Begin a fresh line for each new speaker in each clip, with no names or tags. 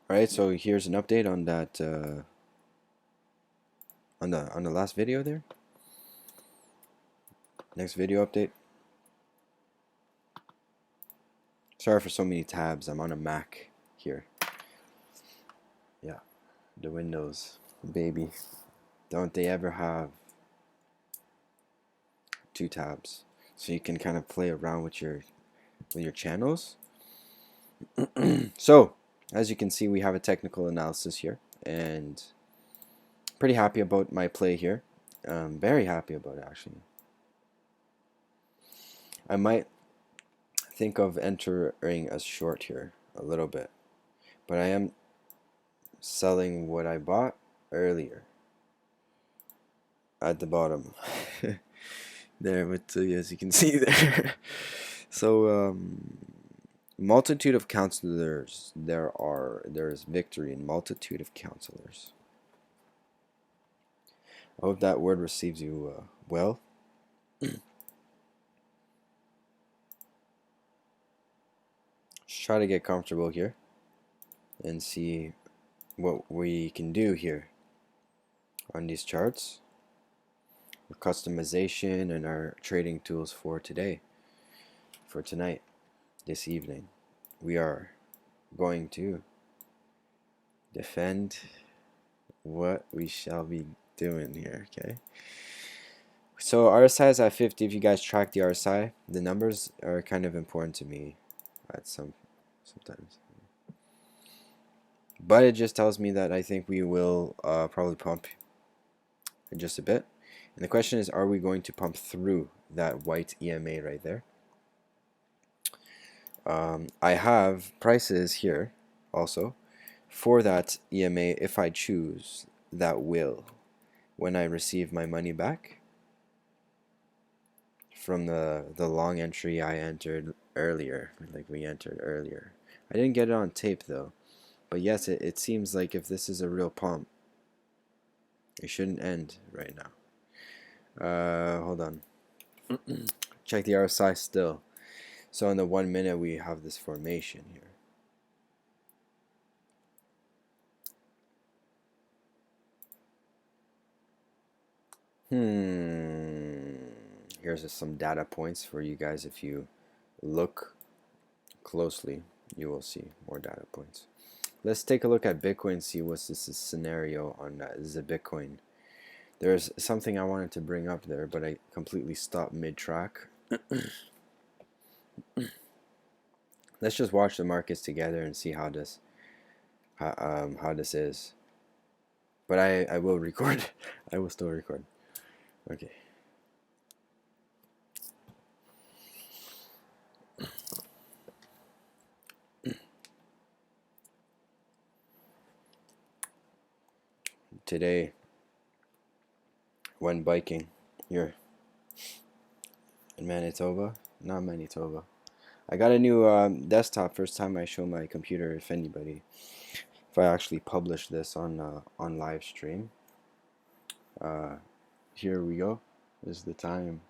Alright, so here's an update on that on the last video there. Next video update. Sorry for so many tabs. I'm on a Mac here. Yeah, the Windows, baby. Don't they ever have two tabs? So you can kind of play around with your channels. So, as you can see, we have a technical analysis here, and pretty happy about my play here. Very happy about it, actually. I might think of entering a short here a little bit, but I am selling what I bought earlier at the bottom there, with as you can see there. So multitude of counselors, there is victory in multitude of counselors. I hope that word receives you well. Just try to get comfortable here and see what we can do here on these charts. Customization and our trading tools for today, for tonight, this evening. We are going to defend what we shall be doing here, okay? So RSI is at 50. If you guys track the RSI, the numbers are kind of important to me at sometimes. But it just tells me that I think we will probably pump in just a bit. And the question is, are we going to pump through that white EMA right there? I have prices here also for that EMA if I choose that will when I receive my money back from the long entry I entered earlier, like we entered earlier. I didn't get it on tape though, but yes, it seems like if this is a real pump, it shouldn't end right now. Hold on. Check the RSI still. So in the 1 minute we have this formation here. Here's some data points for you guys. If you look closely, you will see more data points. Let's take a look at Bitcoin and see what's this scenario on the Bitcoin. There's something I wanted to bring up there, but I completely stopped mid-track. Let's just watch the markets together and see how this is. But I will record. I will still record. Okay. Today went biking here in Manitoba. Not Manitoba. I got a new desktop. First time I show my computer, if anybody, if I actually publish this on live stream. Here we go. This is the time.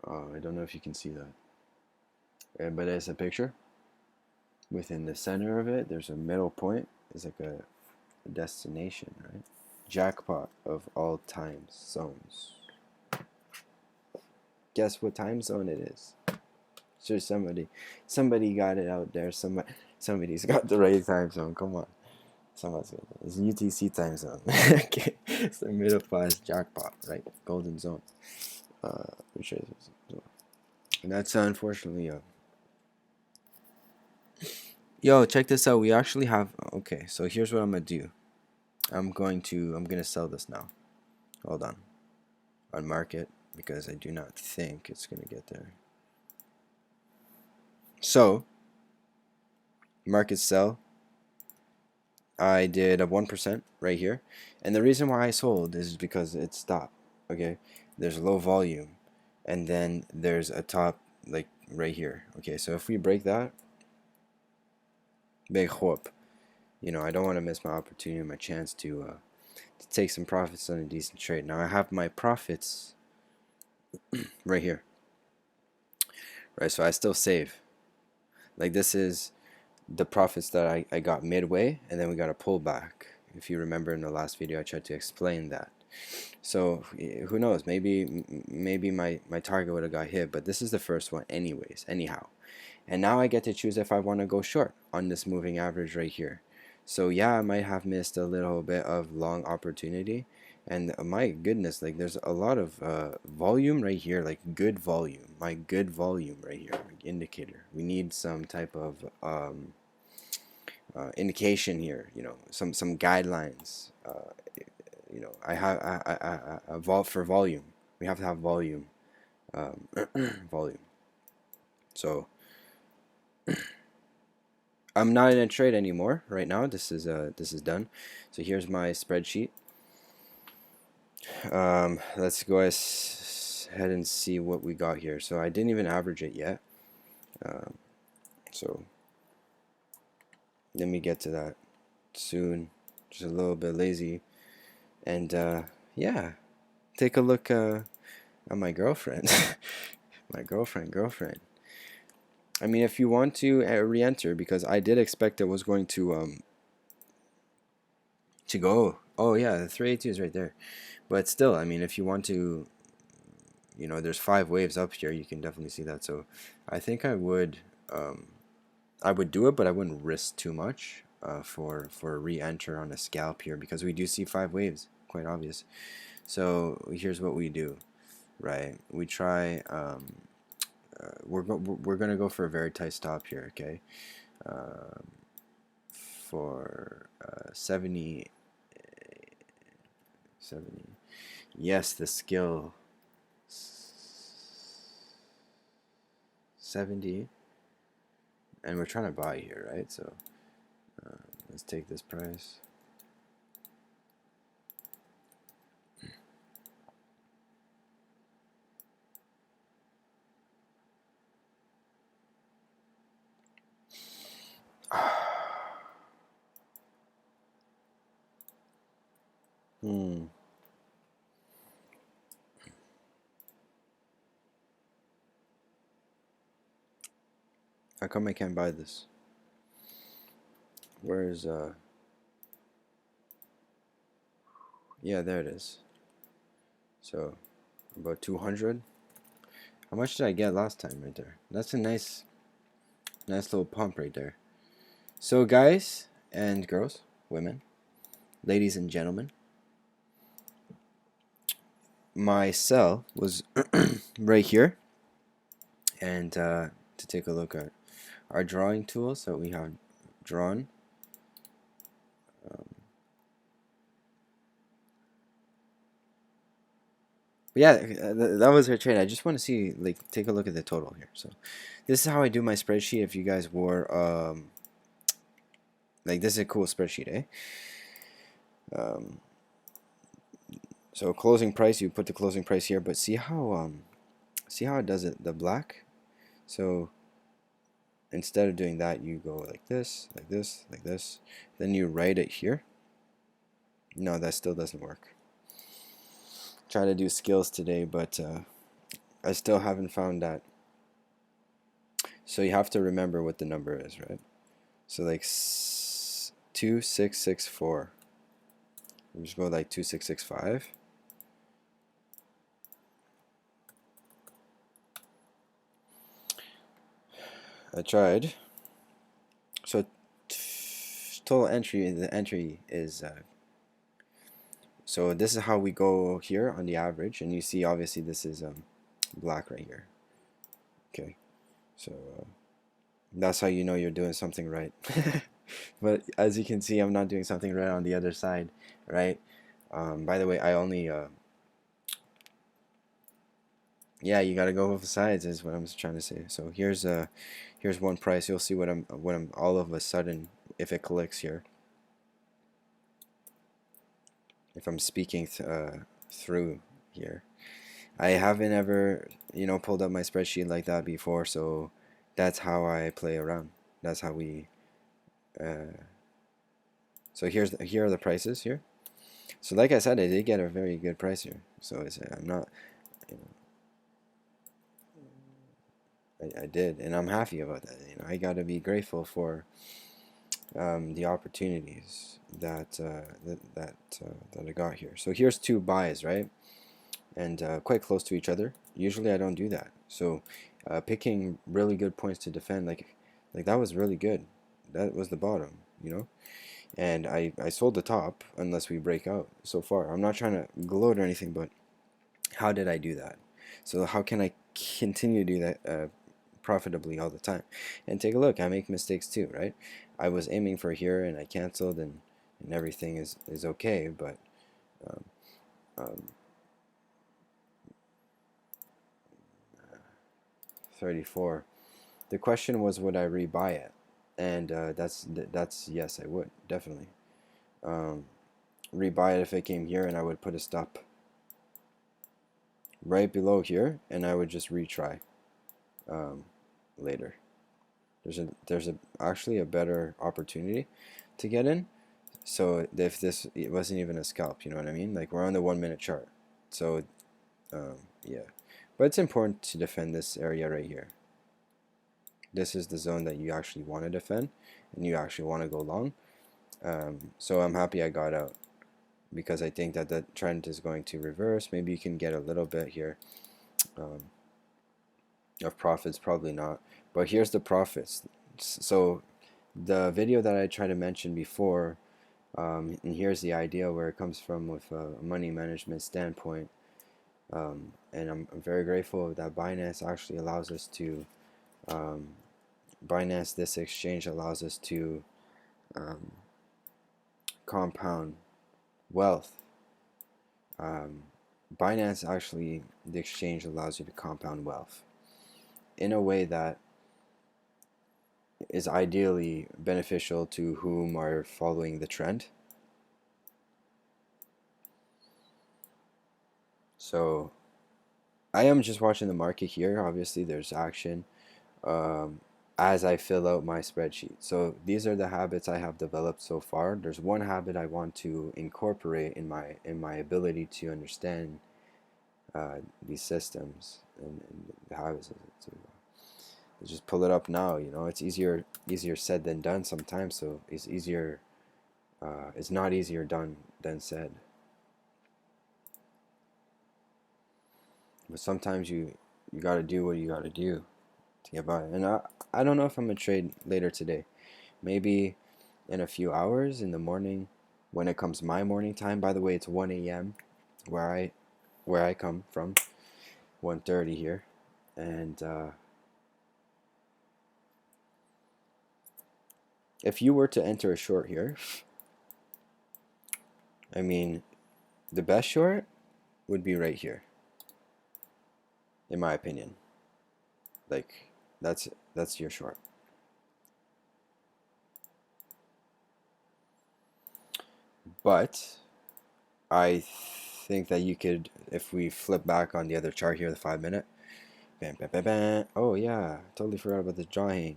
I don't know if you can see that, but there's a picture. Within the center of it, there's a middle point. It's like a destination, right? Jackpot of all time zones. Guess what time zone it is? Sure, somebody got it out there. Somebody's got the right time zone. Come on, somebody's got it. It's UTC time zone. Okay, it's the middle class jackpot, right? Golden zone. Which is, and that's unfortunately. Yo, check this out. We actually have. Okay, so here's what I'm gonna do. I'm gonna sell this now. Hold on market, because I do not think it's gonna get there. So market sell. I did a 1% right here, and the reason why I sold is because it stopped. Okay, there's low volume, and then there's a top like right here. Okay, so if we break that, big whoop. You know, I don't want to miss my opportunity, my chance to take some profits on a decent trade. Now I have my profits right here, right? So I still save. Like this is the profits that I got midway, and then we got a pullback. If you remember in the last video, I tried to explain that. So who knows? Maybe my target would have got hit, but this is the first one anyways. Anyhow, and now I get to choose if I want to go short on this moving average right here. So yeah, I might have missed a little bit of long opportunity, and my goodness, like there's a lot of volume right here, like good volume. My good volume right here, like indicator. We need some type of indication here. You know, some guidelines. You know, I have a vault for volume. We have to have volume, volume. So I'm not in a trade anymore right now. This is done. So here's my spreadsheet. Let's go ahead and see what we got here. So I didn't even average it yet. So let me get to that soon. Just a little bit lazy. And yeah, take a look at my girlfriend. My girlfriend. I mean, if you want to re-enter, because I did expect it was going to go. Oh yeah, the 382 is right there. But still, I mean, if you want to, you know, there's 5 waves up here. You can definitely see that. So I think I would do it, but I wouldn't risk too much for a re-enter on a scalp here, because we do see 5 waves, quite obvious. So here's what we do, right? We try. We're gonna go for a very tight stop here, okay? For 70. Yes, the skill 70, and we're trying to buy here, right? So let's take this price. How come I can't buy this? Where's yeah, there it is. So about 200. How much did I get last time right there? That's a nice little pump right there. So guys and girls, women, ladies and gentlemen, my sell was right here. And to take a look at our drawing tools that we have drawn. Yeah, that was our trade. I just want to see, like, take a look at the total here. So this is how I do my spreadsheet. If you guys were like, this is a cool spreadsheet, eh? So closing price, you put the closing price here, but see how it does it, the black. So instead of doing that, you go like this, like this, like this, then you write it here. No, that still doesn't work. Try to do skills today, but I still haven't found that. So you have to remember what the number is, right? So like 2664. We just go like 2665. I tried. So total entry, the entry is so this is how we go here on the average, and you see obviously this is black right here. Okay, so that's how you know you're doing something right. But as you can see, I'm not doing something right on the other side, right? By the way, I only yeah, you gotta go both sides is what I'm trying to say. So here's one price. You'll see what I'm all of a sudden, if it clicks here, if I'm speaking through here. I haven't ever, you know, pulled up my spreadsheet like that before, so that's how I play around. That's how we so here are the prices here. So like I said, I did get a very good price here. So I'm not, you know, I did, and I'm happy about that. You know, I gotta be grateful for the opportunities that that I got here. So here's two buys, right? And quite close to each other. Usually I don't do that. So picking really good points to defend, like that was really good. That was the bottom, you know. And I sold the top unless we break out so far. I'm not trying to gloat or anything, but how did I do that? So how can I continue to do that profitably all the time? And take a look, I make mistakes too, right? I was aiming for here and I canceled, and everything is okay, but um, um, 34. The question was, would I rebuy it? And that's yes, I would definitely um, rebuy it if it came here, and I would put a stop right below here, and I would just retry um, later. There's actually a better opportunity to get in. So if this, it wasn't even a scalp, you know what I mean? Like we're on the 1 minute chart, so yeah. But it's important to defend this area right here. This is the zone that you actually want to defend, and you actually want to go long. So I'm happy I got out because I think that the trend is going to reverse. Maybe you can get a little bit here um, of profits, probably not. But here's the profits. So the video that I tried to mention before, and here's the idea where it comes from with a money management standpoint. And I'm very grateful that Binance actually allows us to, Binance, this exchange allows us to um, compound wealth. Binance actually, the exchange allows you to compound wealth in a way that is ideally beneficial to whom are following the trend. So I am just watching the market here. Obviously, there's action um, as I fill out my spreadsheet. So these are the habits I have developed so far. There's one habit I want to incorporate in my ability to understand these systems and the habits. So just pull it up now. You know, it's easier said than done sometimes. So it's easier. It's not easier done than said. But sometimes you got to do what you got to do to get by. And I don't know if I'm gonna trade later today. Maybe in a few hours in the morning when it comes my morning time. By the way, it's 1 a.m. where I come from, 1:30 here, and if you were to enter a short here, I mean, the best short would be right here, in my opinion. Like that's your short. But I think that you could, if we flip back on the other chart here, the 5 minute, bam, bam, bam, bam. Oh yeah, totally forgot about the drawing.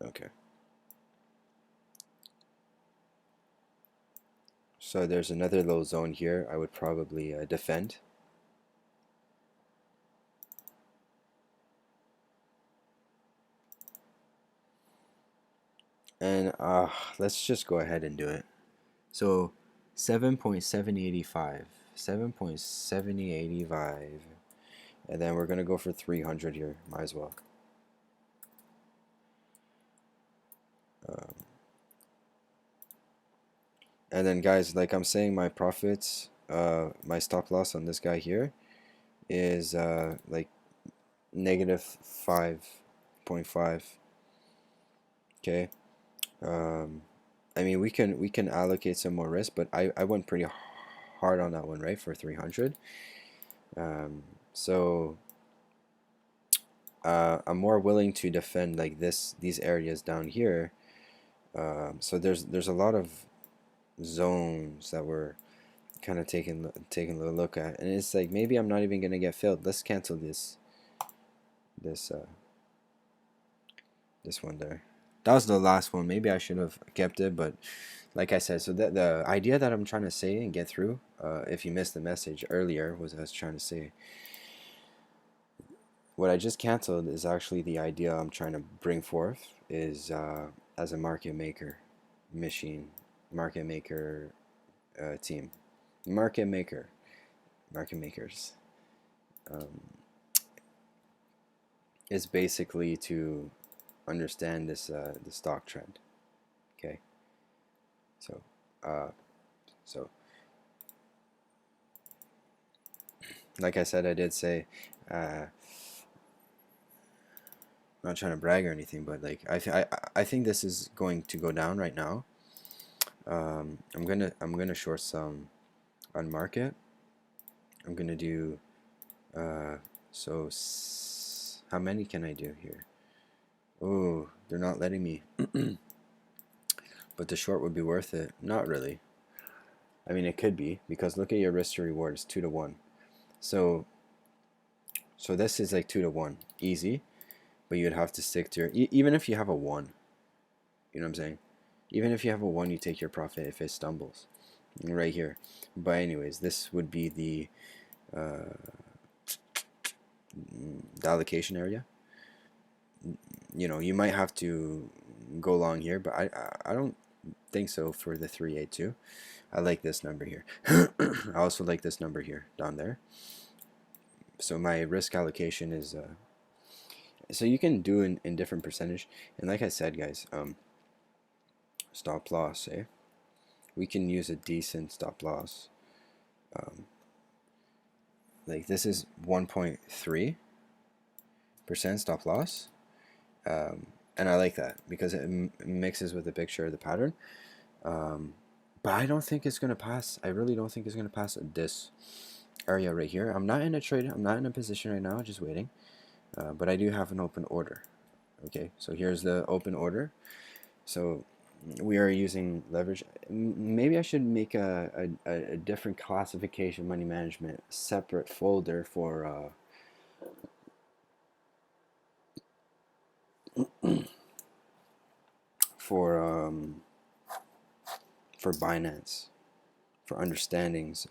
Okay. So there's another little zone here I would probably defend. And let's just go ahead and do it. So 7.785, 7.7085, and then we're gonna go for 300 here. Might as well. Um, and then guys, like I'm saying, my profits, my stop loss on this guy here is like negative 5.5. Okay. I mean, we can allocate some more risk, but I went pretty hard on that one, right, for 300. So I'm more willing to defend like these areas down here. So there's a lot of zones that we're kind of taking a look at, and it's like maybe I'm not even gonna get filled. Let's cancel this this one there. That was the last one. Maybe I should have kept it, but like I said, so the idea that I'm trying to say and get through, if you missed the message earlier, was I was trying to say what I just canceled is actually the idea I'm trying to bring forth is as a market maker machine, market maker team, market maker, market makers. Um, is basically to understand this the stock trend. Okay, so uh, so like I said, I did say. I'm not trying to brag or anything, but like I think this is going to go down right now. I'm gonna short some on market. I'm gonna do so how many can I do here? Oh, they're not letting me. But the short would be worth it. Not really. I mean, it could be because look at your risk to reward. It's 2 to 1. So this is like 2 to 1, easy. But you'd have to stick to your even if you have a 1. You know what I'm saying? Even if you have a 1, you take your profit if it stumbles. Right here. But anyways, this would be the allocation area. You know, you might have to go long here, but I don't think so for the 382. I like this number here. I also like this number here down there. So my risk allocation is so you can do in different percentage, and like I said, guys, stop loss, we can use a decent stop loss. Like this is 1.3% stop loss, and I like that because it mixes with the picture of the pattern. But I don't think it's gonna pass. I really don't think it's gonna pass this area right here. I'm not in a trade. I'm not in a position right now. Just waiting. But I do have an open order. Okay, so here's the open order. So we are using leverage. Maybe I should make a different classification money management separate folder for Binance for understandings.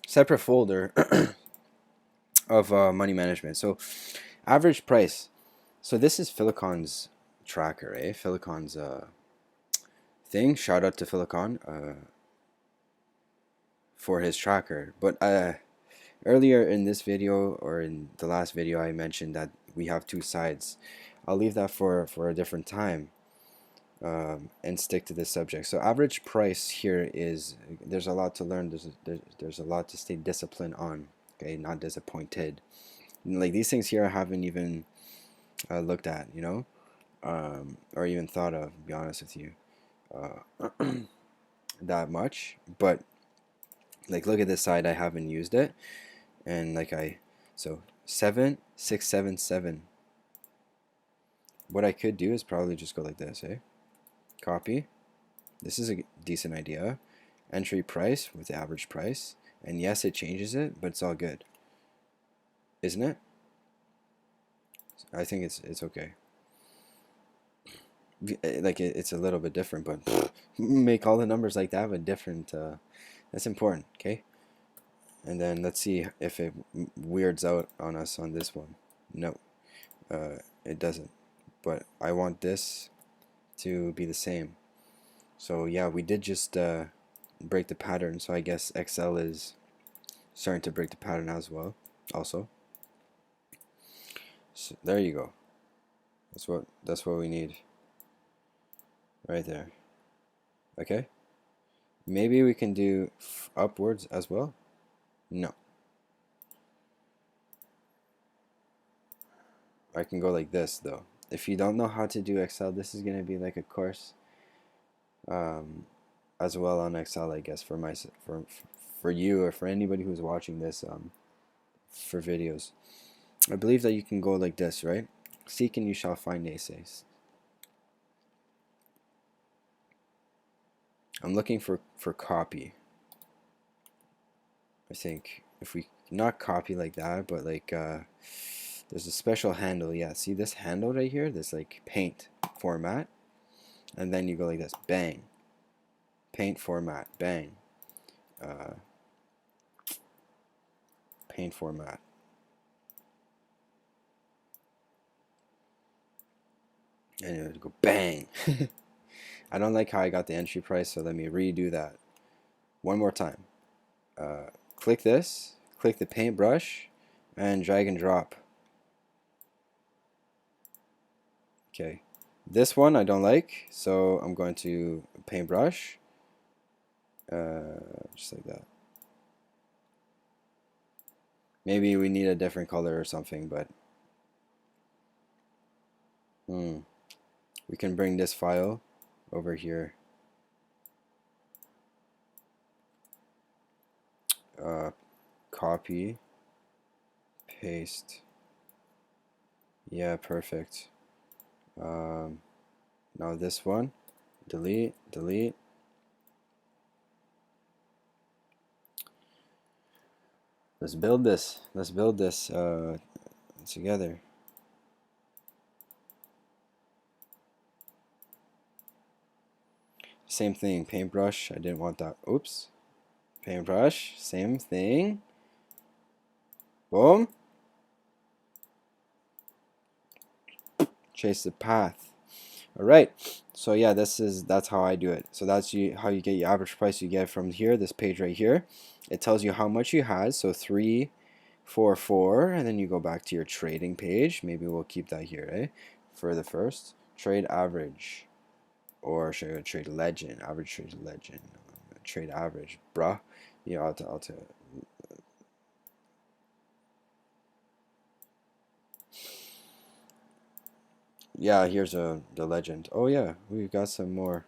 Separate folder of money management. So average price. So this is Philicon's tracker, Philicon's thing. Shout out to Philicon for his tracker. But earlier in this video or in the last video, I mentioned that we have two sides. I'll leave that for a different time and stick to this subject. So average price here is, there's a lot to learn. There's a lot to stay disciplined on. Okay, not disappointed. Like these things here I haven't even looked at, you know, or even thought of, to be honest with you, that much. But like look at this side, I haven't used it, and like so 7677. What I could do is probably just go like this, copy. This is a decent idea. Entry price with the average price, and yes, it changes it, but it's all good, isn't it? I think it's okay. Like it's a little bit different, but make all the numbers like that have a different. That's important, okay? And then let's see if it weirds out on us on this one. No, it doesn't. But I want this to be the same. So yeah, we did just break the pattern. So I guess XL is starting to break the pattern as well. Also, so there you go. That's what we need. Right there. Okay. Maybe we can do upwards as well. No. I can go like this though. If you don't know how to do Excel, this is gonna be like a course as well on Excel, I guess, for you or for anybody who's watching this for videos. I believe that you can go like this, right? Seek and you shall find, they say. I'm looking for copy. I think if we not copy like that, but like there's a special handle. Yeah, see this handle right here? This like paint format, and then you go like this, bang. Paint format, bang. Paint format. And it would go bang. I don't like how I got the entry price, so let me redo that one more time. Click this, click the paintbrush, and drag and drop. Okay, this one I don't like, so I'm going to paintbrush, just like that. Maybe we need a different color or something, but we can bring this file over here. Copy, paste. Yeah, perfect. Now this one, delete, delete. Let's build this. Let's build this together. Same thing, paintbrush. I didn't want that. Oops. Paintbrush, same thing. Boom. Chase the path. All right. So yeah, that's how I do it. So that's how you get your average price. You get from here, this page right here. It tells you how much you had. So 344, and then you go back to your trading page. Maybe we'll keep that here, eh? For the first trade average, or should I go trade legend? Average trade legend. Trade average, bruh. Yeah, I'll yeah, here's the legend. Oh yeah, we got some more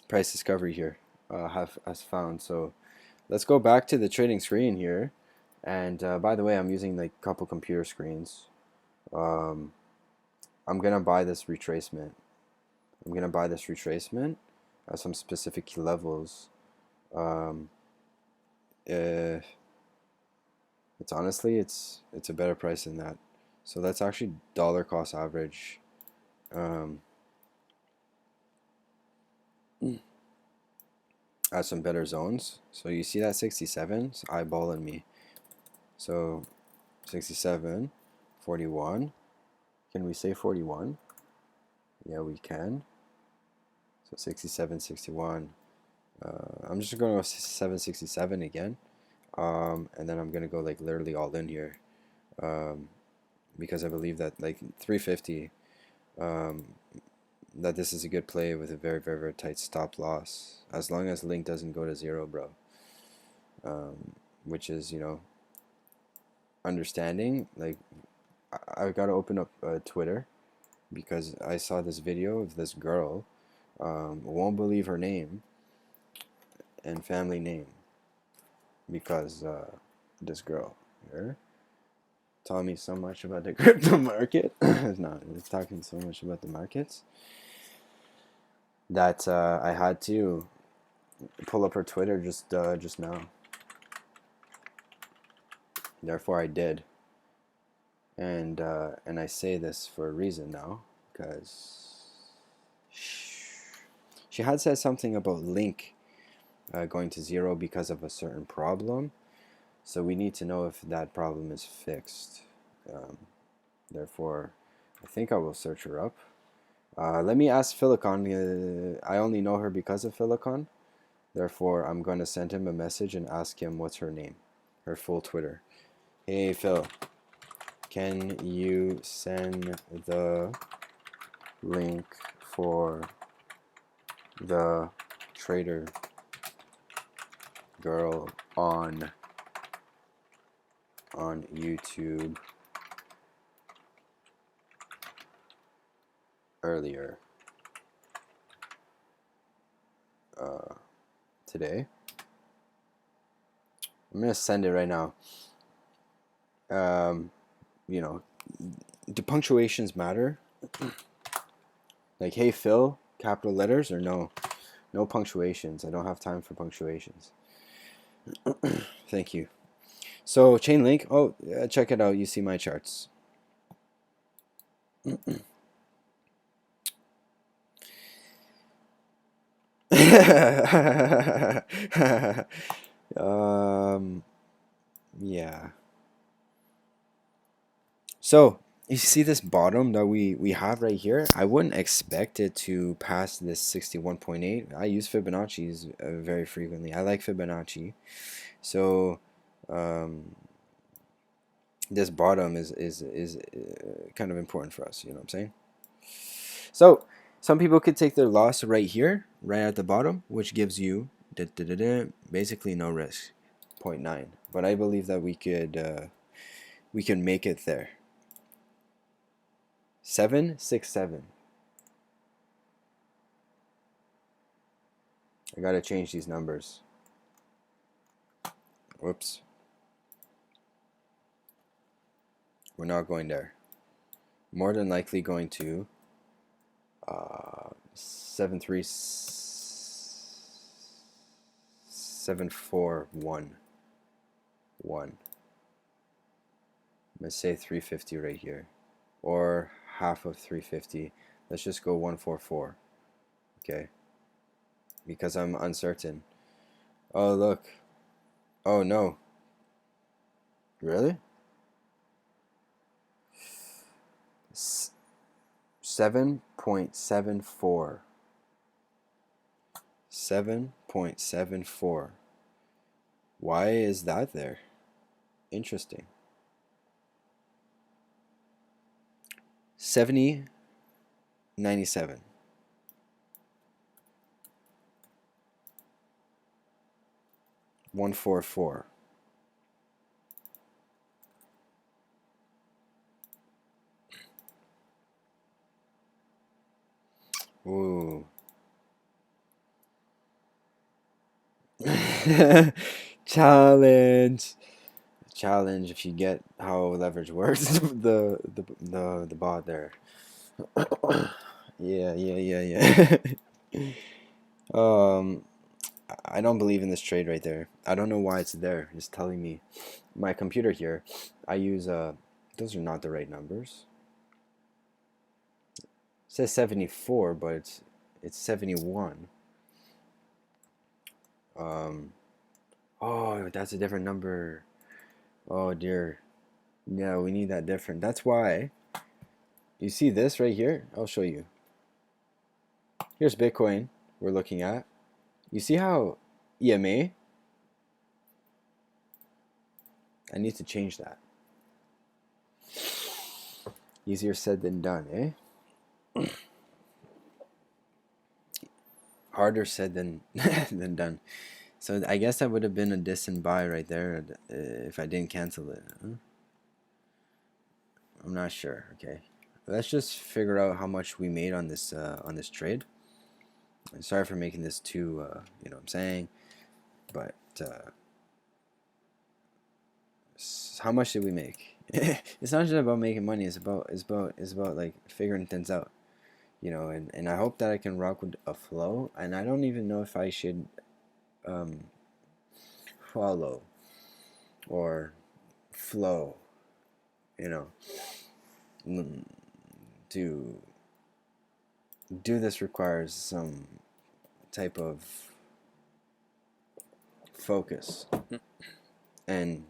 price discovery here. Has found. So let's go back to the trading screen here. And by the way, I'm using like a couple computer screens. I'm gonna buy this retracement. I'm gonna buy this retracement at some specific levels. Um, it's honestly it's a better price than that. So that's actually dollar cost average. Um, at some better zones. So you see that 67? It's eyeballing me. So 67, 41. Can we say 41? Yeah, we can. So 67, 61. I'm just going to go 767 again. And then I'm going to go like literally all in here. Because I believe that like 350, that this is a good play with a very, very, very tight stop loss. As long as link doesn't go to 0, bro. Which is, understanding. Like, I've got to open up Twitter because I saw this video of this girl, won't believe her name and family name, because this girl here taught me so much about the crypto market. It's talking so much about the markets that I had to pull up her Twitter just now. Therefore, I did, and I say this for a reason now, because she had said something about link going to 0 because of a certain problem. So we need to know if that problem is fixed. Therefore, I think I will search her up. Let me ask Philicon. I only know her because of Philicon. Therefore, I'm going to send him a message and ask him what's her name, her full Twitter. Hey, Phil, can you send the link for the trader girl on YouTube earlier today? I'm gonna send it right now. Do punctuations matter? Like, hey Phil, capital letters or no? No punctuations. I don't have time for punctuations. Thank you. So chain link. Oh, check it out. You see my charts. Yeah. So you see this bottom that we have right here? I wouldn't expect it to pass this 61.8. I use Fibonacci's very frequently. I like Fibonacci. So this bottom is kind of important for us. You know what I'm saying? So some people could take their loss right here, right at the bottom, which gives you basically no risk, 0.9. But I believe that we can make it there. 767. I gotta change these numbers. Whoops. We're not going there. More than likely going to 73741. I'm gonna say 350 right here, or half of 350. Let's just go 144. Okay, because I'm uncertain. Oh look. Oh no. Really? 7.74. 7.74. Why is that there? Interesting. 70.97. One four four. Ooh. Challenge. Challenge if you get how leverage works. the bot there. Yeah. um I don't believe in this trade right there. I don't know why it's there. It's telling me my computer here. I use those are not the right numbers. It says 74, but it's 71. Oh, that's a different number. Oh dear. Yeah, we need that different. That's why. You see this right here? I'll show you. Here's Bitcoin we're looking at. You see how EMA? I need to change that. Easier said than done, eh? Harder said than than done. So I guess that would have been a distant buy right there if I didn't cancel it. Huh? I'm not sure. Okay, let's just figure out how much we made on this trade. I'm sorry for making this too, you know what I'm saying, but how much did we make? It's not just about making money. It's about like figuring things out, you know. And I hope that I can rock with a flow. And I don't even know if I should follow or flow, you know. To do this requires some type of focus. And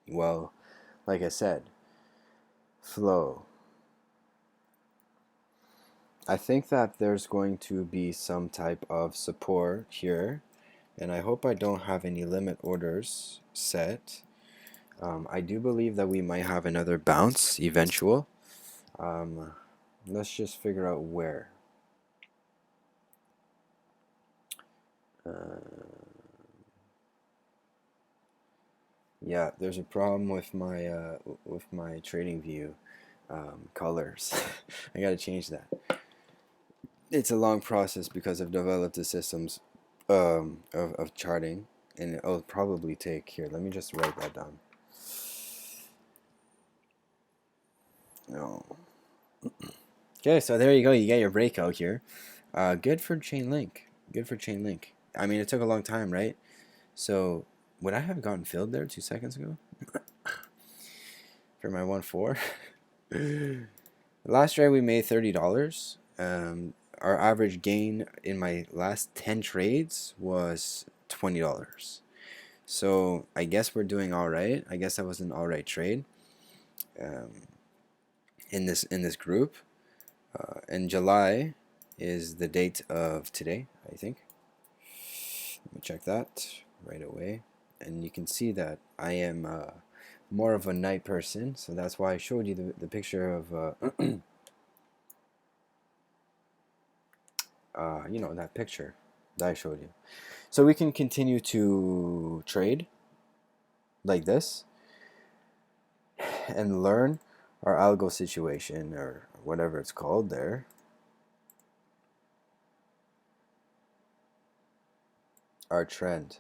well, like I said, flow. I think that there's going to be some type of support here, and I hope I don't have any limit orders set. I do believe that we might have another bounce eventual. Let's just figure out where. Yeah, there's a problem with my trading view colors. I gotta change that. It's a long process because I've developed the systems of charting, and it'll probably take here. Let me just write that down. No. Okay, so there you go. You get your breakout here. Good for Chainlink. Good for Chainlink. I mean, it took a long time, right? So, would I have gotten filled there 2 seconds ago for my 1-4? Last trade we made $30. Our average gain in my last 10 trades was $20. So I guess we're doing all right. I guess that was an all right trade um, in this group. And July is the date of today, I think. Let me check that right away. And you can see that I am more of a night person, so that's why I showed you the picture of you know, that picture that I showed you. So we can continue to trade like this and learn our algo situation, or whatever it's called there. Our trend.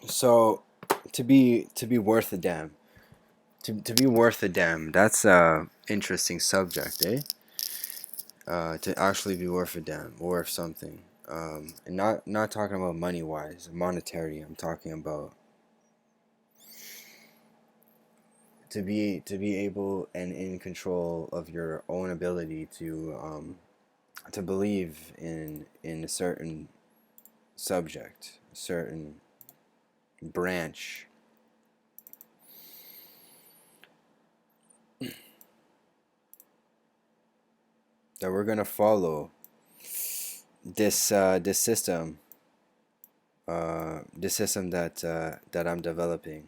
So to be worth a damn. To be worth a damn. That's a interesting subject, eh? To actually be worth a damn, worth something. And not talking about money wise, monetary. I'm talking about to be able and in control of your own ability to believe in a certain subject, a certain branch. That we're gonna follow this system, that I'm developing,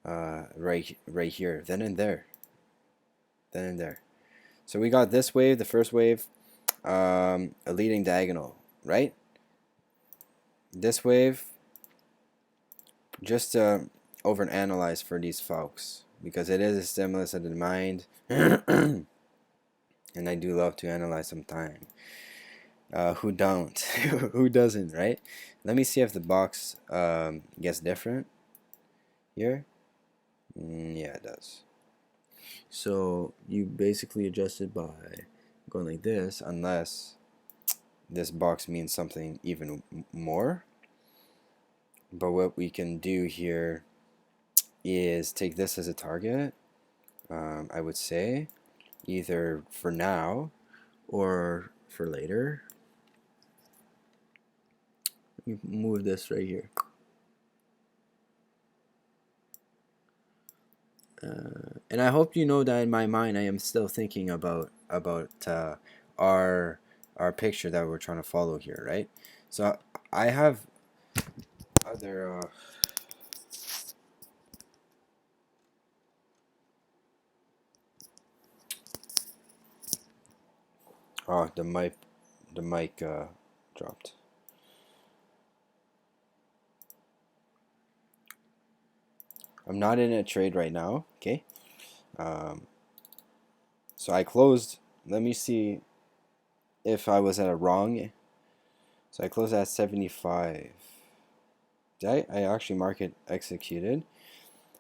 right here, then and there, then and there. So we got this wave, the first wave, a leading diagonal, right? This wave, just overanalyze for these folks, because it is a stimulus of the mind, and I do love to analyze sometimes. Who don't? Who doesn't, right? Let me see if the box gets different here. Yeah, it does. So you basically adjust it by going like this, unless this box means something even more. But what we can do here is take this as a target, I would say, either for now or for later. You move this right here. And I hope you know that in my mind I am still thinking about our picture that we're trying to follow here, right? So I have other oh, the mic dropped. I'm not in a trade right now, okay? So I closed. Let me see if I was at a wrong. So I closed at 75. I actually market executed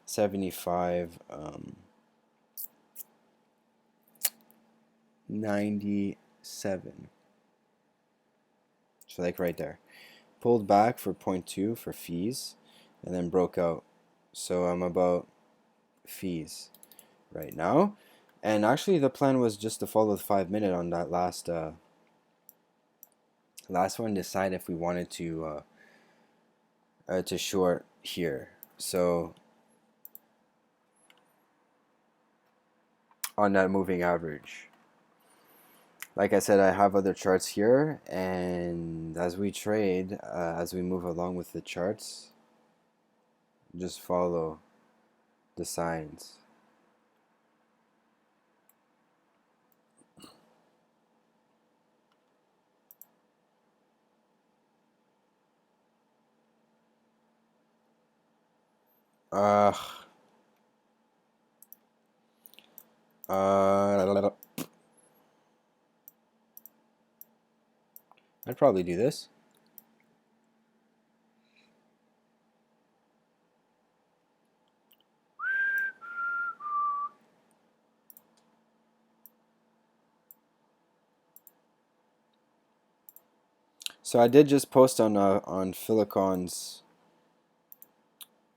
75, 97. So like right there. Pulled back for 0.2 for fees, and then broke out. So I'm about fees right now. And actually the plan was just to follow the 5 minute on that last one, decide if we wanted to, to short here. So on that moving average. Like I said, I have other charts here, and as we trade, as we move along with the charts, just follow the signs. Uh, uh, I'd probably do this. So I did just post on Philicon's.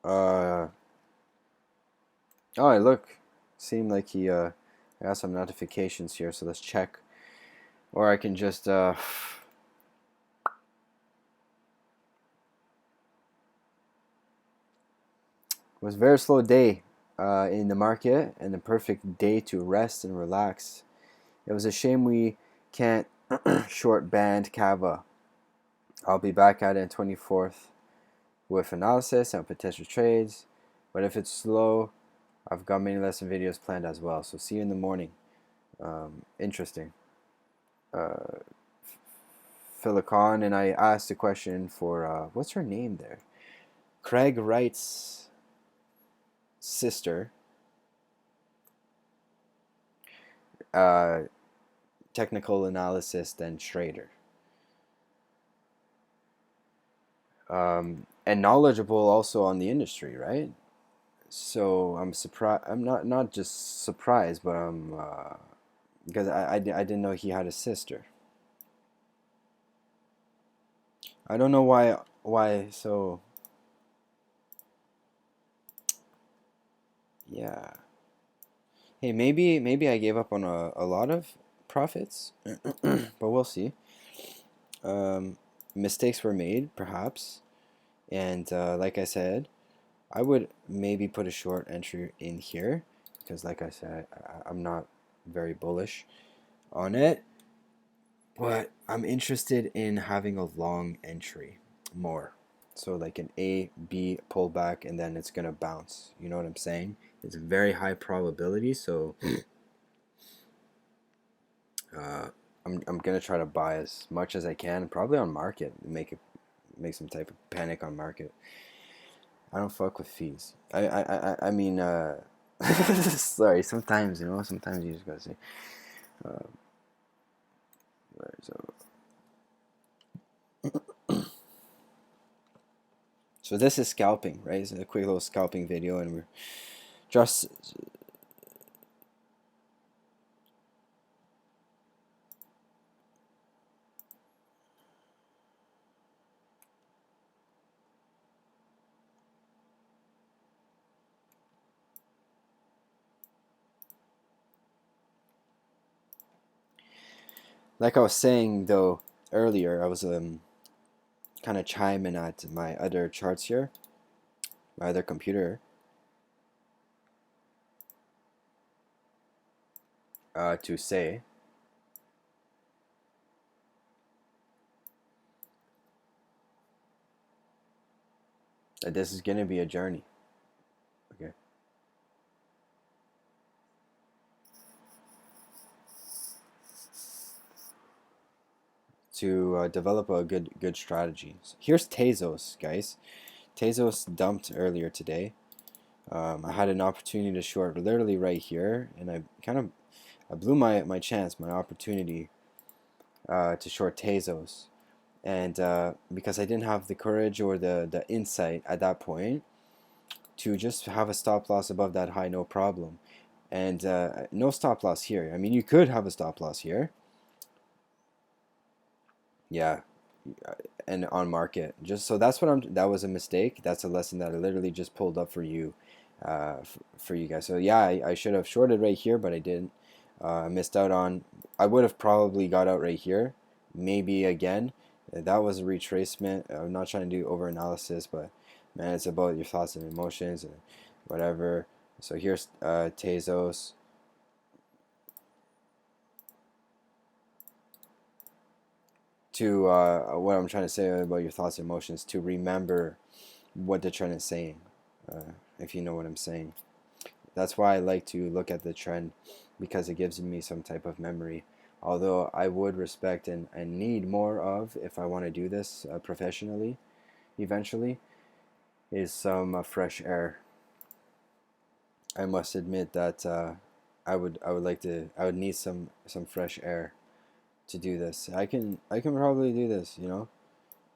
Uh, oh, look, seemed like he I got some notifications here. So let's check, or I can just It was a very slow day in the market and the perfect day to rest and relax. It was a shame we can't short band Kava. I'll be back at it on 24th with analysis and potential trades. But if it's slow, I've got many lesson videos planned as well. So see you in the morning. Interesting. Philicon, and I asked a question for what's her name there? Craig Wright's sister. Uh, Technical analysis then trader. And knowledgeable also on the industry, right? So I'm surprised. I'm not just surprised, but I'm because I didn't know he had a sister. I don't know why. So yeah. Hey, maybe I gave up on a lot of profits, but we'll see. Um, Mistakes were made, perhaps, and like I said, I would maybe put a short entry in here because, like I said, I'm not very bullish on it, but I'm interested in having a long entry more. So like an A, B pullback, and then it's gonna bounce. You know what I'm saying? It's a very high probability, so uh, I'm gonna try to buy as much as I can, probably on market, make some type of panic on market. I don't fuck with fees. I mean, sorry. Sometimes sometimes you just gotta say. Uh, so, so this is scalping, right? It's a quick little scalping video, and we're just like I was saying though earlier. I was kind of chiming at my other charts here, my other computer, to say that this is gonna be a journey. Okay. To develop a good strategy. So here's Tezos, guys. Tezos dumped earlier today. I had an opportunity to short literally right here, and I blew my chance, my opportunity to short Tezos, and because I didn't have the courage or the insight at that point to just have a stop loss above that high, no problem, and no stop loss here. I mean, you could have a stop loss here, yeah, and on market. Just so that's what I'm. That was a mistake. That's a lesson that I literally just pulled up for you, for you guys. So yeah, I should have shorted right here, but I didn't. I missed out on. I would have probably got out right here, maybe again. That was a retracement. I'm not trying to do over analysis, but man, it's about your thoughts and emotions and whatever. So here's Tezos. to what I'm trying to say about your thoughts and emotions, to remember what the trend is saying, if you know what I'm saying. That's why I like to look at the trend, because it gives me some type of memory. Although I would respect and need more of, if I want to do this professionally eventually, is some fresh air. I must admit that I would need some fresh air to do this. I can probably do this,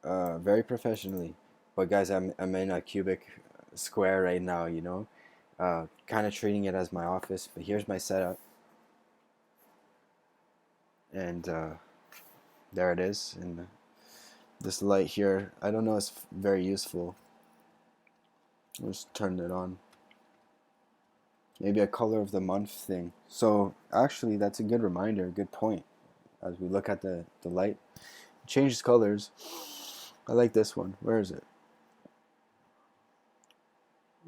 very professionally. But guys, I'm in a cubic square right now, kind of treating it as my office. But here's my setup, and there it is. And this light here, I don't know, it's very useful. I'll just turn it on. Maybe a color of the month thing. So actually, that's a good reminder, a good point. As we look at the light, it changes colors. I like this one. Where is it?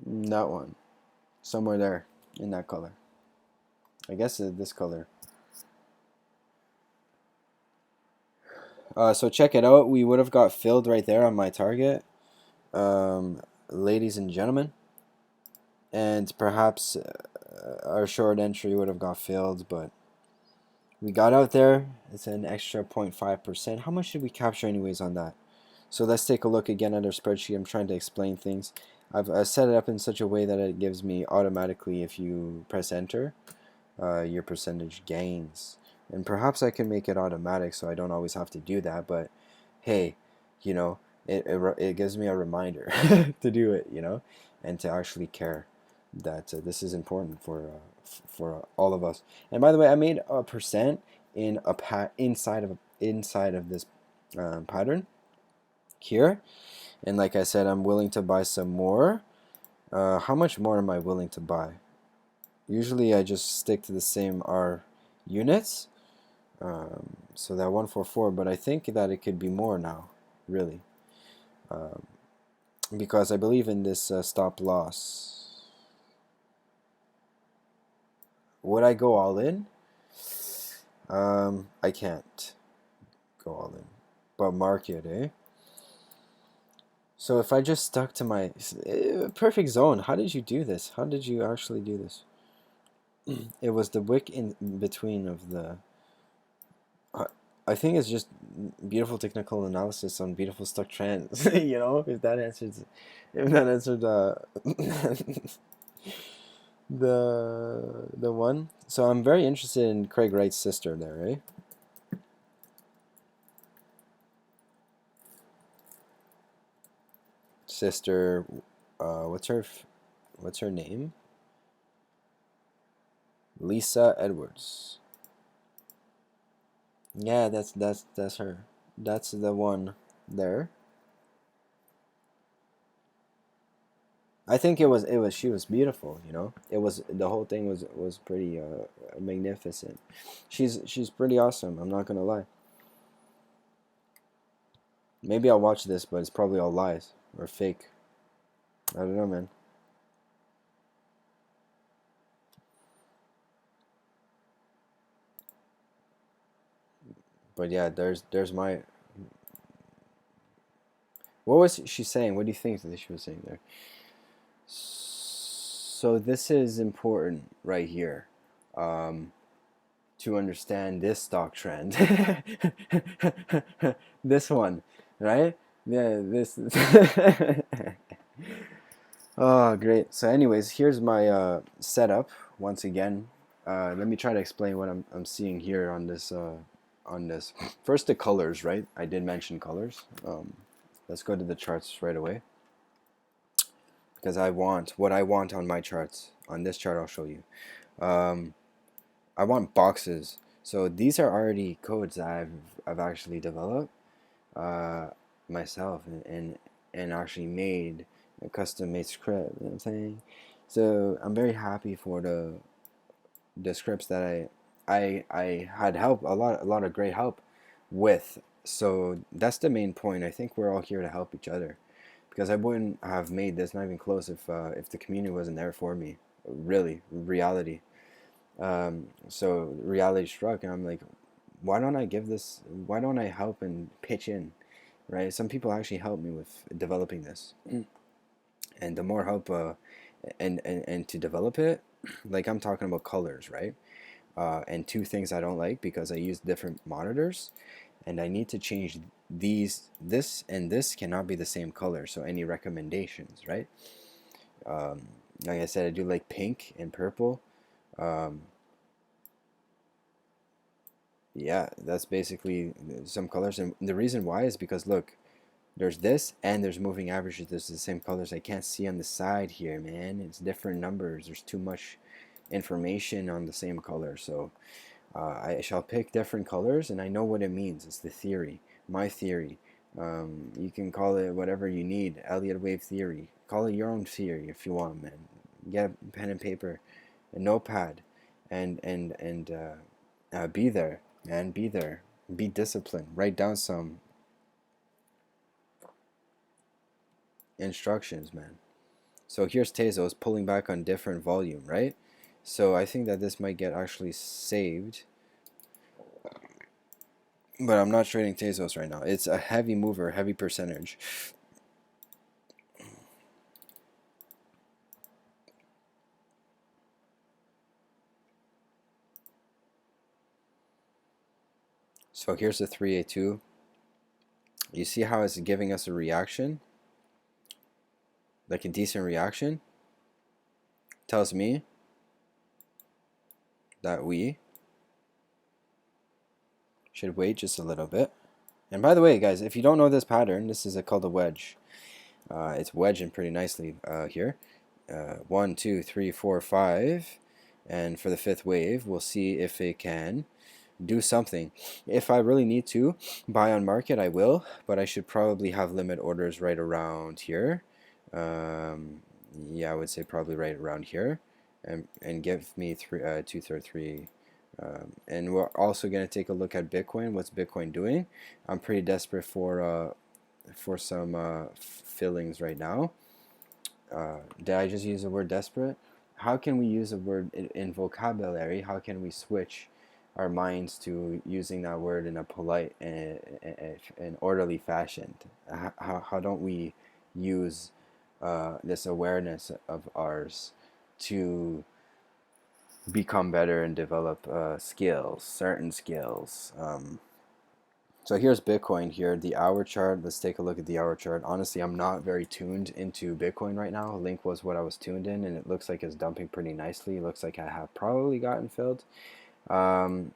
That one. Somewhere there in that color. I guess it's this color. So check it out. We would have got filled right there on my target, ladies and gentlemen. And perhaps our short entry would have got filled, but we got out there. It's an extra 0.5%. How much did we capture anyways on that? So let's take a look again at our spreadsheet. I'm trying to explain things. I've set it up in such a way that it gives me automatically, if you press enter, your percentage gains. And perhaps I can make it automatic so I don't always have to do that, but hey, it gives me a reminder to do it, and to actually care that this is important for all of us. And by the way, I made a percent in inside of this pattern here, and like I said, I'm willing to buy some more. How much more am I willing to buy? Usually I just stick to the same R units, so that 144, but I think that it could be more now, really, because I believe in this stop loss. Would I go all in? I can't go all in, but market, eh? So if I just stuck to my perfect zone, how did you do this? How did you actually do this? It was the wick in between of the. I think it's just beautiful technical analysis on beautiful stock trends. If that answered the one. So I'm very interested in Craig Wright's sister there, right? Sister, what's her name? Lisa Edwards. Yeah, that's her. That's the one there. I think she was beautiful, It was the whole thing was pretty magnificent. She's pretty awesome, I'm not gonna lie. Maybe I'll watch this, but it's probably all lies or fake. I don't know, man. But yeah, there's my. What was she saying? What do you think that she was saying there? So this is important right here, to understand this stock trend. This one, right? Yeah, this. Oh, great. So, anyways, here's my setup once again. Let me try to explain what I'm seeing here on this. First, the colors, right? I did mention colors. Let's go to the charts right away, because I want what I want on my charts. On this chart, I'll show you. I want boxes. So these are already codes that I've actually developed myself, and actually made a custom made script. You know what I'm saying? So I'm very happy for the scripts that I had help, a lot of great help with. So that's the main point. I think we're all here to help each other, because I wouldn't have made this, not even close, if the community wasn't there for me. Really, reality. So reality struck, and I'm like, why don't I give this? Why don't I help and pitch in, right? Some people actually help me with developing this, and the more help, and to develop it, like I'm talking about colors, right? And two things I don't like because I use different monitors, and I need to change these. This and this cannot be the same color. So any recommendations, right? Um, like I said, I do like pink and purple. Um, yeah, that's basically some colors, and the reason why is because look, there's this and there's moving averages. There's the same colors. I can't see on the side here, man. It's different numbers. There's too much information on the same color. So I shall pick different colors, and I know what it means. It's the theory, my theory. You can call it whatever you need, Elliott wave theory. Call it your own theory if you want, man. Get a pen and paper, a notepad, and be there, man. Be there. Be disciplined. Write down some instructions, man. So here's Tezos pulling back on different volume, right? So I think that this might get actually saved, but I'm not trading Tezos right now. It's a heavy mover, heavy percentage. So here's the 3A2. You see how it's giving us a reaction? Like a decent reaction? Tells me that we should wait just a little bit. And by the way, guys, if you don't know this pattern, this is called a wedge. It's wedging pretty nicely here. 1, 2, 3, 4, 5. And for the fifth wave, we'll see if it can do something. If I really need to buy on market, I will, but I should probably have limit orders right around here. Yeah, I would say probably right around here, and give me 233. And we're also going to take a look at Bitcoin. What's Bitcoin doing? I'm pretty desperate for some fillings right now. Did I just use the word desperate? How can we use a word in vocabulary? How can we switch our minds to using that word in a polite and orderly fashion? How don't we use this awareness of ours to become better and develop skills, certain skills? So here's Bitcoin here, the hour chart. Let's take a look at the hour chart. Honestly, I'm not very tuned into Bitcoin right now. Link was what I was tuned in, and it looks like it's dumping pretty nicely. It looks like I have probably gotten filled. But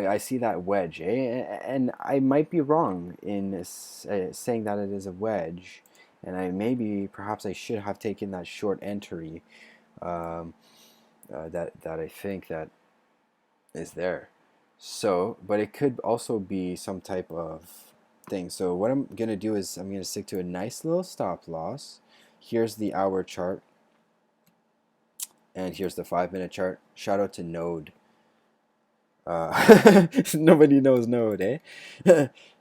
I see that wedge, and I might be wrong in saying that it is a wedge, and perhaps I should have taken that short entry that I think that is there. So, but it could also be some type of thing. So what I'm gonna do is I'm gonna stick to a nice little stop loss. Here's the hour chart, and here's the 5-minute chart. Shout out to Node. Nobody knows Node, eh?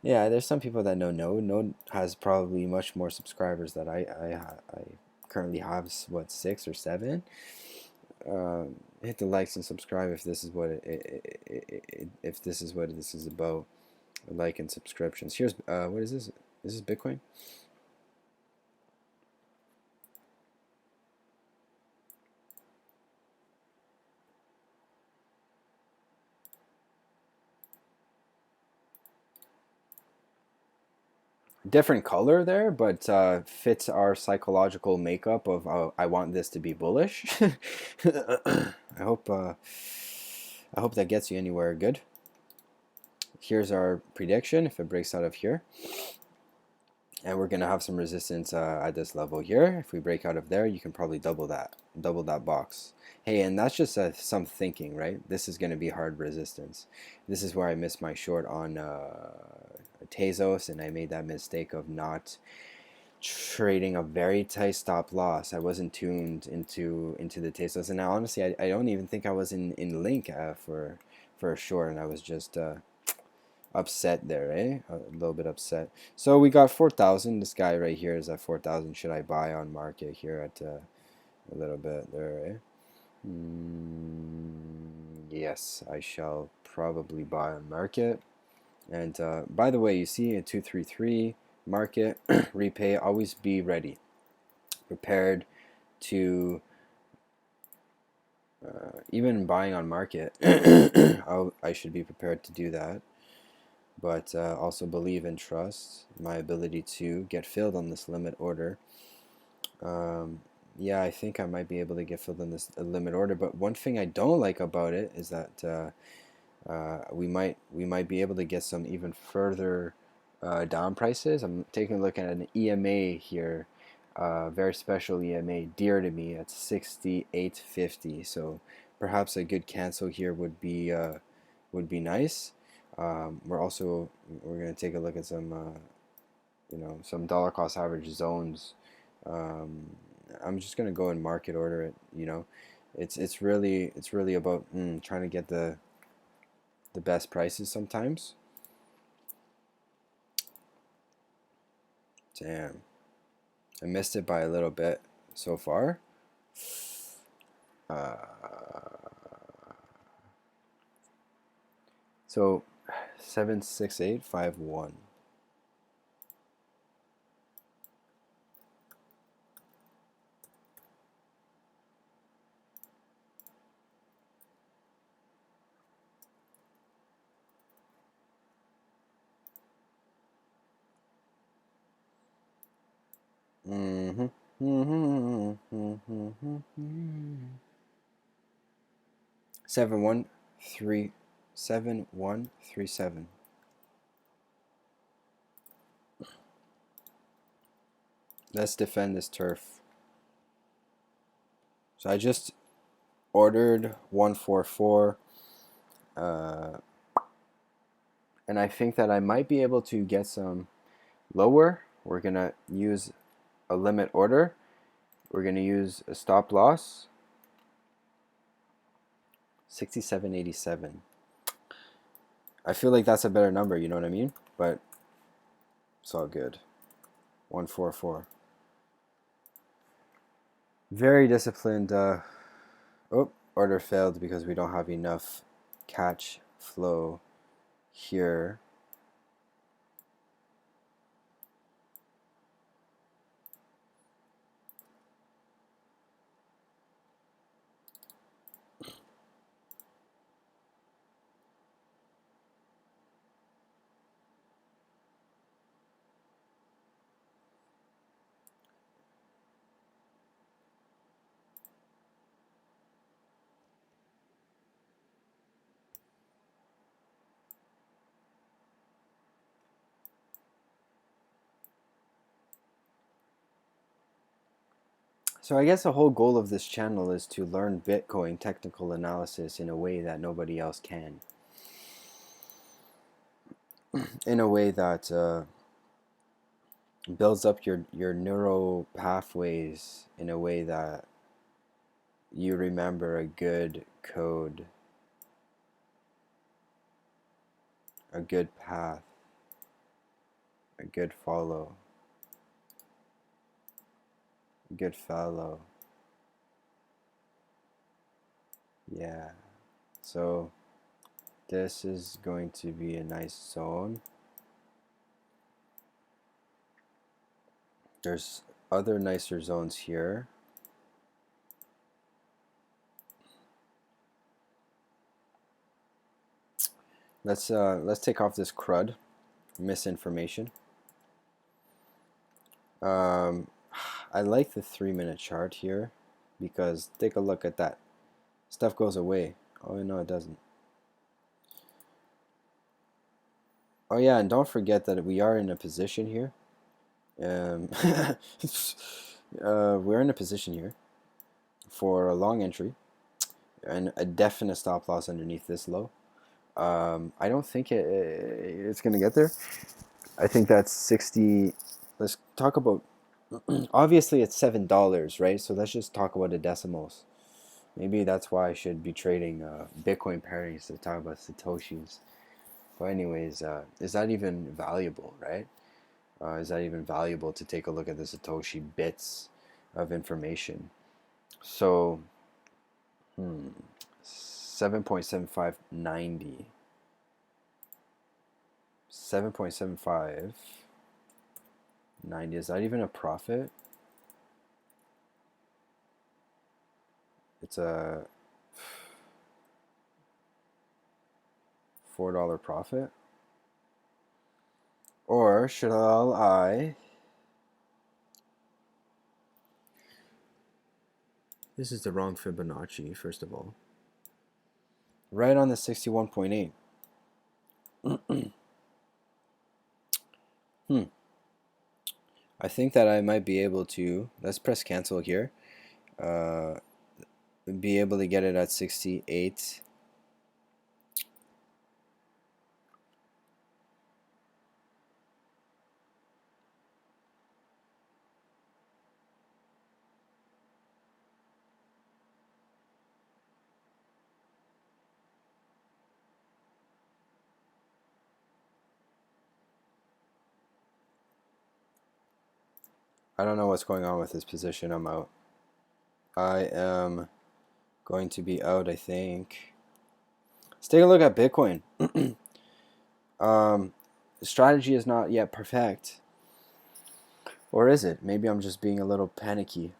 Yeah, there's some people that know Node. Node has probably much more subscribers that I currently have. What, 6 or 7? Hit the likes and subscribe if this is what if this is what this is about. Like and subscriptions. Here's what is this? Is this Bitcoin? Different color there, but fits our psychological makeup of I want this to be bullish. I hope that gets you anywhere good. Here's our prediction if it breaks out of here, and we're gonna have some resistance at this level here. If we break out of there, you can probably double that box. Hey, and that's just some thinking, right? This is gonna be hard resistance. This is where I missed my short on Tezos, and I made that mistake of not trading a very tight stop loss. I wasn't tuned into the Tezos, and honestly, I don't even think I was in Link for a short, and I was just upset there, eh? A little bit upset. So we got 4,000. This guy right here is at 4,000. Should I buy on market here at a little bit there, eh? Yes, I shall probably buy on market. And by the way, you see a 233 market repay, always be ready, prepared to even buying on market. I should be prepared to do that, but also believe and trust my ability to get filled on this limit order. Yeah, I think I might be able to get filled on this limit order, but one thing I don't like about it is that we might be able to get some even further down prices. I'm taking a look at an EMA here, very special EMA, dear to me, at 68.50. So perhaps a good cancel here would be nice. We're gonna take a look at some some dollar cost average zones. I'm just gonna go and market order it. It's really about trying to get the best prices sometimes. Damn, I missed it by a little bit so far. Uh, so 76851. Mm-hmm. Mm-hmm. Mm-hmm. 7137. Let's defend this turf. So I just ordered 144, and I think that I might be able to get some lower. We're gonna use a limit order. We're gonna use a stop loss. 67.87. I feel like that's a better number, you know what I mean? But it's all good. 144. Very disciplined. Oh, order failed because we don't have enough catch flow here. So I guess the whole goal of this channel is to learn Bitcoin technical analysis in a way that nobody else can. In a way that builds up your neural pathways in a way that you remember a good code, a good path, a good follow, a good follow. Yeah. So this is going to be a nice zone. There's other nicer zones here. Let's take off this crud, misinformation. I like the 3-minute chart here because take a look at that. Stuff goes away. Oh no, it doesn't. Oh yeah, and don't forget that we are in a position here. We're in a position here for a long entry and a definite stop loss underneath this low. I don't think it's gonna get there. I think that's 60. Let's talk about. Obviously, it's $7, right? So let's just talk about the decimals. Maybe that's why I should be trading Bitcoin pairs to talk about Satoshis. But anyways, is that even valuable, right? Is that even valuable to take a look at the Satoshi bits of information? So, 7.7590. 7.7590. Is that even a profit? It's a $4 profit. Or should I? This is the wrong Fibonacci, first of all. Right on the 61.8. I think that I might be able to, let's press cancel here, be able to get it at 68. I don't know what's going on with this position. I'm out. I am going to be out, I think. Let's take a look at Bitcoin. The strategy is not yet perfect. Or is it? Maybe I'm just being a little panicky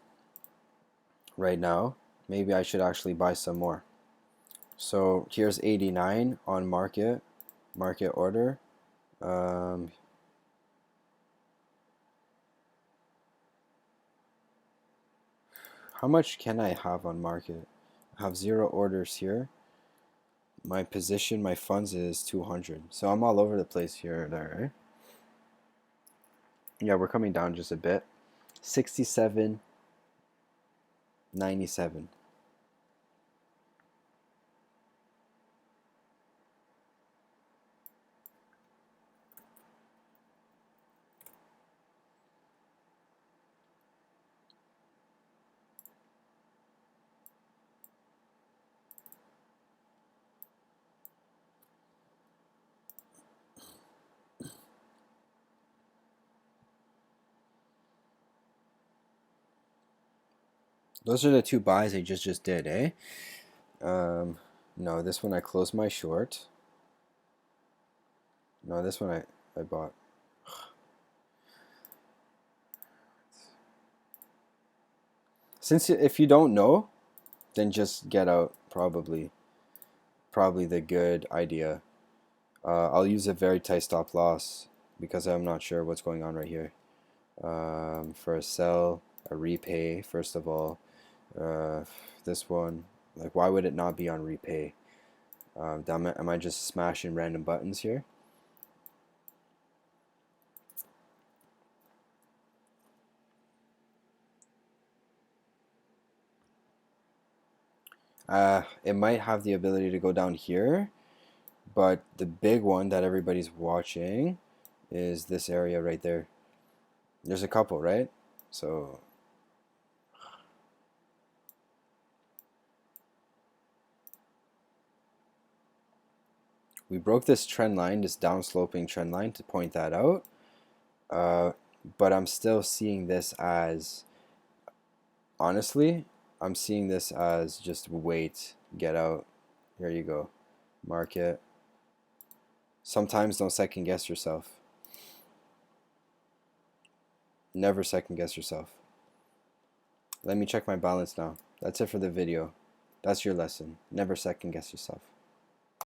right now. Maybe I should actually buy some more. So here's 89 on market order. How much can I have on market? I have 0 orders here. My position, my funds is 200. So I'm all over the place here or there, right? Yeah, we're coming down just a bit. 67.97. Those are the 2 buys I just did, eh? No, this one I closed my short. No, this one I bought. Since if you don't know, then just get out. Probably the good idea. I'll use a very tight stop loss because I'm not sure what's going on right here. For a sell, a repay, first of all. This one, like, why would it not be on repay? Am I just smashing random buttons here? It might have the ability to go down here, but the big one that everybody's watching is this area right there. There's a couple, right? So we broke this trend line, this downsloping trend line, to point that out. But I'm still seeing this as, honestly, I'm seeing this as just wait, get out. Here you go. Market. Sometimes don't second guess yourself. Never second guess yourself. Let me check my balance now. That's it for the video. That's your lesson. Never second guess yourself.